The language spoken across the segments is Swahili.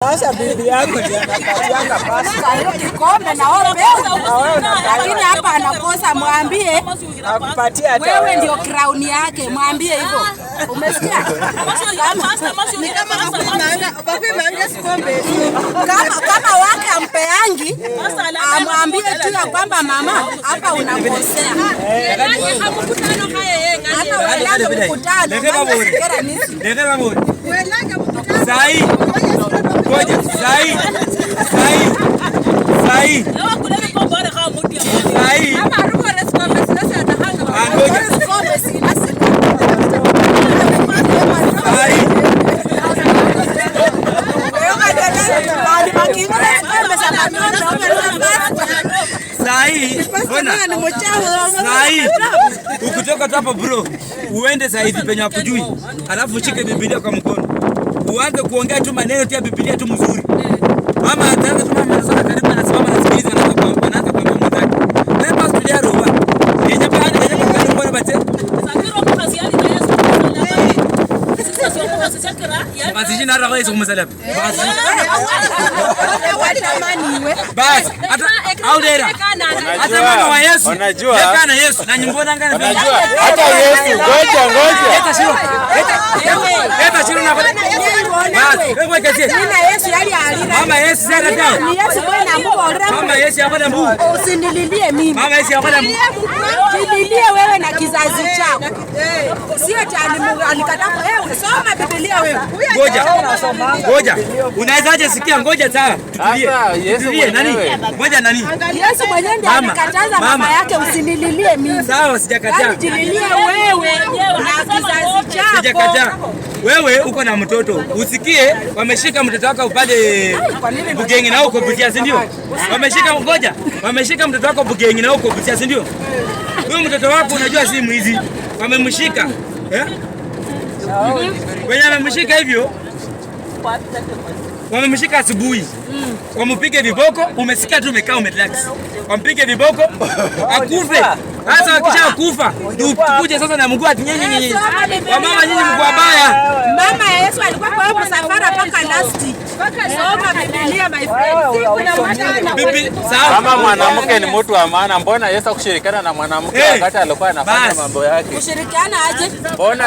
Sasa bibi yako ndiye anapatianga pasta hiyo kikombe na wewe lakini hapa anakosa, mwambie akupatia hata wewe ndio crown yake, mwambie hivyo. Umesikia? Ni kama manga sikombe. Kama wake ampeangi, amwambie tu ya kwamba mama hapa unakosea. Hata wewe mkutano. Leta baburi. Sai. Ngoja, sai. Ukitoka tu hapa bro, uende saa hizi penye hakujui, alafu ushike Biblia kwa mkono. Uanze kuongea tu maneno tu ya Biblia tu mzuri. Mama ataanza tu mama anasoma karibu anasimama na sikiliza anaanza kuambia mwenzake. Wewe basi tulia roho. Yenye baada ya kufanya mbona bate? Safiro kwa kazi yake na Yesu. Sasa sio kwa kazi yake ya. Basi jina la Yesu kumsalamu. Basi hata au dera. Hata mwana wa Yesu. Unajua? Yeye kana Yesu na nyumbona ngana. Unajua? Hata Yesu ngoja. Leta shiro na basi wewe kazi. Nina Yesu yali alira. Mama Yesu sana dawa. Ni Yesu bwana mbugo alira. Mama Yesu hapana mbugo. Usinililie mimi. Mama Yesu hapana mbugo. Nililie wewe na kizazi chako. Sio tani alikataa. Soma Biblia wewe. Ngoja. Unawezaje sikia? Ngoja sawa. Tutulie. Nani? Ngoja nani? Yesu mwenyewe ndiye alikataza mama yake usinililie mimi. Sawa, sijakataa. Nililie wewe na kizazi chako. Sijakataa. Wewe uko na mtoto. Usikie wameshika mtoto wako pale Bugengi na uko Busia, si ndio? Wameshika mtoto wako Bugengi na uko Busia, si ndio? Huyo mtoto wako unajua si mwizi. Wamemshika. Wenye wamemshika hivyo. Wamemshika asubuhi. Wampige viboko, umesikia tu umekaa umerelax. Wampige viboko, akufe. Sasa akisha kufa, tukuje sasa na mguu atinyenye. Wamama nyinyi mguu baya. Mama ya Yesu alikuwa kwa hapo safara paka lasti. Soma Biblia my friend. Bibi, sawa. Kama mwanamke ni mtu wa maana, mbona Yesu kushirikiana na mwanamke wakati alikuwa anafanya mambo yake? Kushirikiana aje? Mbona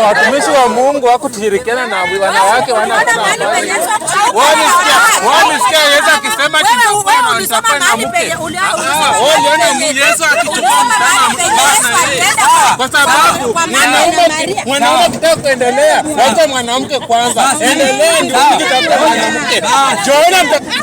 watumishi wa Mungu hakushirikiana na wanawake wanafanya? Wamesikia Yesu akisema nitakuwa na mke. Uliona Yesu akichukua mtana kwa sababu mwanaume kitaka kuendelea, acha mwanamke kwanza. Endelea ndio kitafuta mwanamke.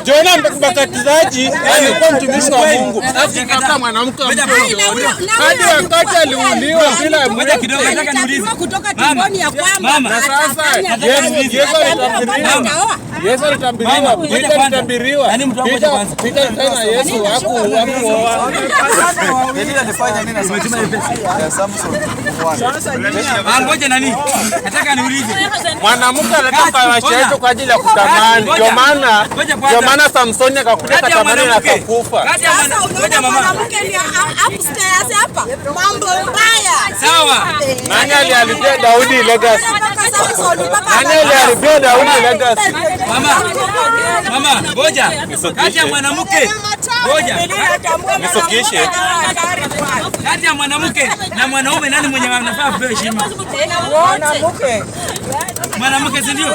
Joana mbakatizaji alikuwa mtumishi wa Mungu. Akitafuta mwanamke hadi wakati aliuliwa bila moja kidogo nataka niulize. Kutoka tumboni ya kwamba. Na sasa Yesu alitabiriwa. Yaani mtu wako kwanza. Pita tena Yesu hakuoa. Ngoja nani? Nataka niulize. Mwanamke alitoka maisha yetu kwa ajili ya kutamani. Ndio maana Samsoni akakuta tamani na akakufa. Ngoja mama. Mwanamke ni upstairs hapa. Mambo mbaya. Sawa. Nani aliharibia Daudi legacy? Nani aliharibia Daudi legacy? Mama, ngoja. Kati ya mwanamke. Ngoja. Nisokishe. Kati ya mwanamke na mwanaume nani mwenye anafaa kupewa heshima? mwanamke. Mwanamke si ndio?